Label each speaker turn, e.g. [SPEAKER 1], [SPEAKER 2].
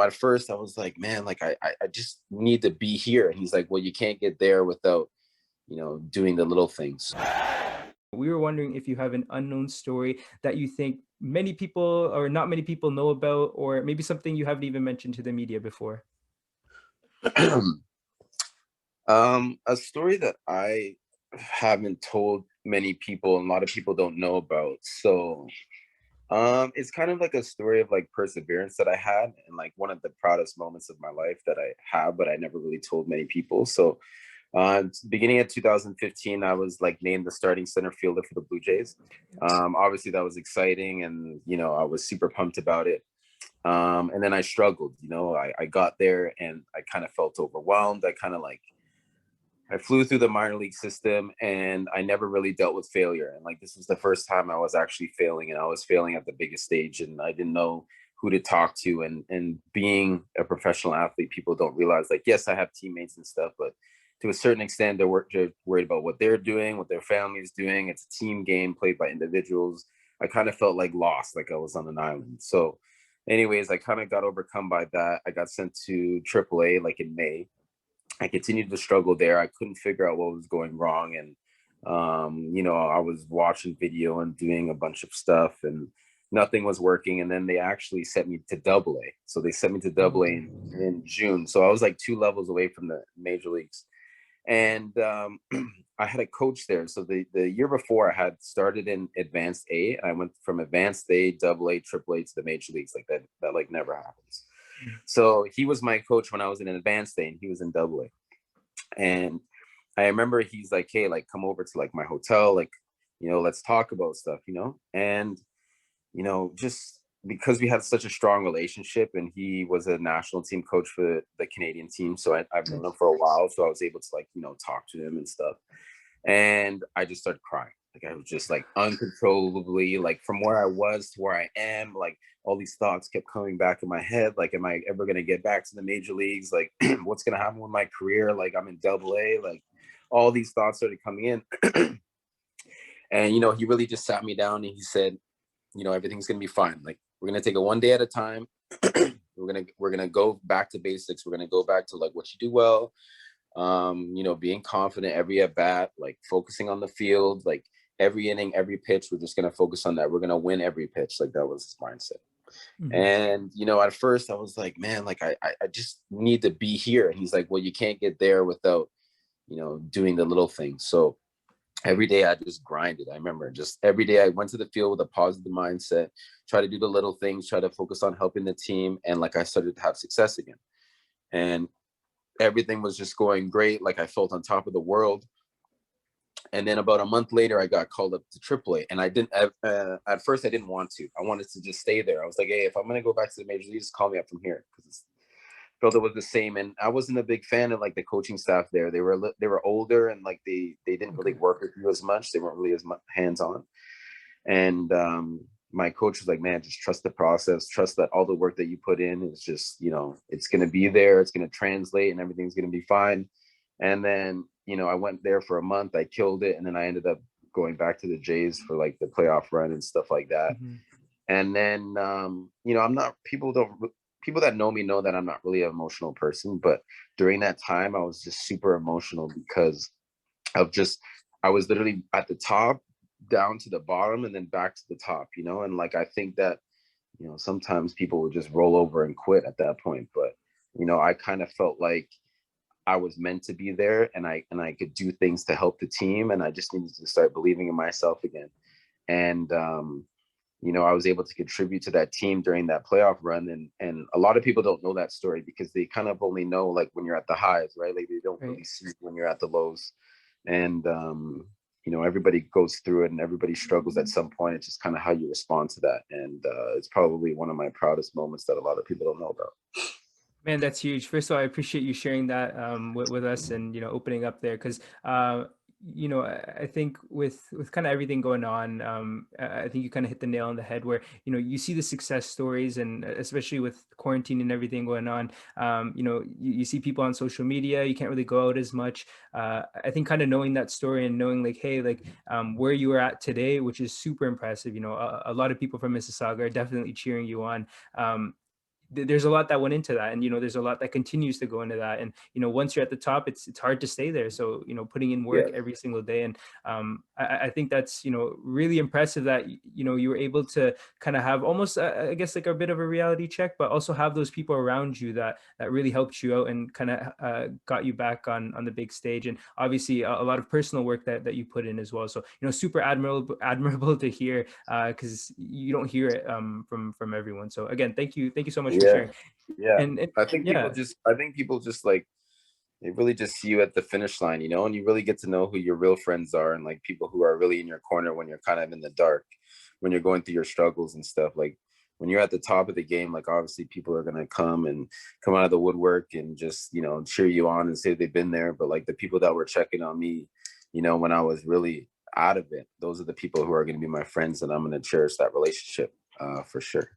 [SPEAKER 1] at first I was like, man, like I just need to be here. And he's like, well, you can't get there without, doing the little things.
[SPEAKER 2] We were wondering if you have an unknown story that you think many people or not many people know about, or maybe something you haven't even mentioned to the media before.
[SPEAKER 1] A story that I haven't told many people and a lot of people don't know about. So it's kind of like a story of like perseverance that I had and like one of the proudest moments of my life that I have, but I never really told many people. So beginning of 2015, I was like named the starting center fielder for the Blue Jays. Obviously that was exciting and, I was super pumped about it. And then I struggled, I got there and I kind of felt overwhelmed. I flew through the minor league system and I never really dealt with failure. And like, this was the first time I was actually failing, and I was failing at the biggest stage and I didn't know who to talk to. And being a professional athlete, people don't realize, like, yes, I have teammates and stuff, but to a certain extent, they're worried about what they're doing, what their family's doing. It's a team game played by individuals. I kind of felt like lost, like I was on an island. So anyways, I kind of got overcome by that. I got sent to AAA like in May. I continued to struggle there. I couldn't figure out what was going wrong. And, I was watching video and doing a bunch of stuff and nothing was working. And then they actually sent me to Double A. So they sent me to Double A in June. So I was like 2 levels away from the major leagues. And I had a coach there. So the year before I had started in Advanced A, and I went from Advanced A, Double A, Triple A to the major leagues. Like that like never happens. So he was my coach when I was in an Advanced A and he was in Double A. And I remember he's like, hey, like come over to like my hotel, like, let's talk about stuff, and, just because we had such a strong relationship and he was a national team coach for the Canadian team. So I've known him for a while. So I was able to like, talk to him and stuff. And I just started crying. Like I was just like uncontrollably, like from where I was to where I am, like all these thoughts kept coming back in my head. Like, am I ever going to get back to the major leagues? Like, what's going to happen with my career? Like, I'm in Double A. Like, all these thoughts started coming in. And, he really just sat me down and he said, everything's going to be fine. Like, we're going to take it one day at a time. we're going to go back to basics. We're going to go back to like what you do well. Being confident every at bat, like focusing on the field, like every inning, every pitch, we're just going to focus on that. We're going to win every pitch. Like that was his mindset.
[SPEAKER 2] Mhm.
[SPEAKER 1] And, at first I was like, man, like I just need to be here. And he's like, well, you can't get there without, doing the little things. So every day I just grinded. I remember just every day I went to the field with a positive mindset, try to do the little things, try to focus on helping the team. And like I started to have success again. And everything was just going great. Like I felt on top of the world. And then about a month later, I got called up to AAA, and I didn't. At first, I didn't want to. I wanted to just stay there. I was like, "Hey, if I'm gonna go back to the major leagues, call me up from here," because felt it was the same. And I wasn't a big fan of like the coaching staff there. They were older, and like they didn't really
[SPEAKER 2] Okay.
[SPEAKER 1] work with you as much. They weren't really as much hands on. And my coach was like, "Man, just trust the process. Trust that all the work that you put in is just, it's gonna be there. It's gonna translate, and everything's gonna be fine." And then, I went there for a month. I killed it, and then I ended up going back to the Jays for like the playoff run and stuff like that.
[SPEAKER 2] Mhm.
[SPEAKER 1] And then, I'm not, people that know me know that I'm not really an emotional person, but during that time, I was just super emotional because of just, I was literally at the top, down to the bottom, and then back to the top, and like, I think that, sometimes people would just roll over and quit at that point. But, I kind of felt like I was meant to be there, and I could do things to help the team, and I just needed to start believing in myself again. And I was able to contribute to that team during that playoff run. And a lot of people don't know that story because they kind of only know like when you're at the highs, right? Like they don't
[SPEAKER 2] Right.
[SPEAKER 1] really see when you're at the lows. And everybody goes through it and everybody struggles at some point. It's just kind of how you respond to that. And it's probably one of my proudest moments that a lot of people don't know about.
[SPEAKER 2] Man, that's huge. First of all, I appreciate you sharing that with us and opening up there because I think with kind of everything going on, I think you kind of hit the nail on the head where you see the success stories and especially with quarantine and everything going on, you see people on social media. You can't really go out as much. I think kind of knowing that story and knowing like, hey, like where you are at today, which is super impressive. A lot of people from Mississauga are definitely cheering you on. there's a lot that went into that, and there's a lot that continues to go into that. And once you're at the top, it's hard to stay there. So putting in work
[SPEAKER 1] Yeah.
[SPEAKER 2] every single day. And I think that's really impressive that you were able to kind of have almost I guess like a bit of a reality check, but also have those people around you that really helped you out and kind of got you back on the big stage. And obviously a lot of personal work that you put in as well. So super admirable to hear, because you don't hear it from everyone. So again, thank you so much for
[SPEAKER 1] Yeah.
[SPEAKER 2] sharing.
[SPEAKER 1] Yeah.
[SPEAKER 2] And
[SPEAKER 1] People
[SPEAKER 2] yeah.
[SPEAKER 1] just I think people just like they really just see you at the finish line, and you really get to know who your real friends are and like people who are really in your corner when you're kind of in the dark, when you're going through your struggles and stuff. Like when you're at the top of the game, like obviously people are gonna come out of the woodwork and just, cheer you on and say they've been there. But like the people that were checking on me, when I was really out of it, those are the people who are gonna be my friends, and I'm gonna cherish that relationship for sure.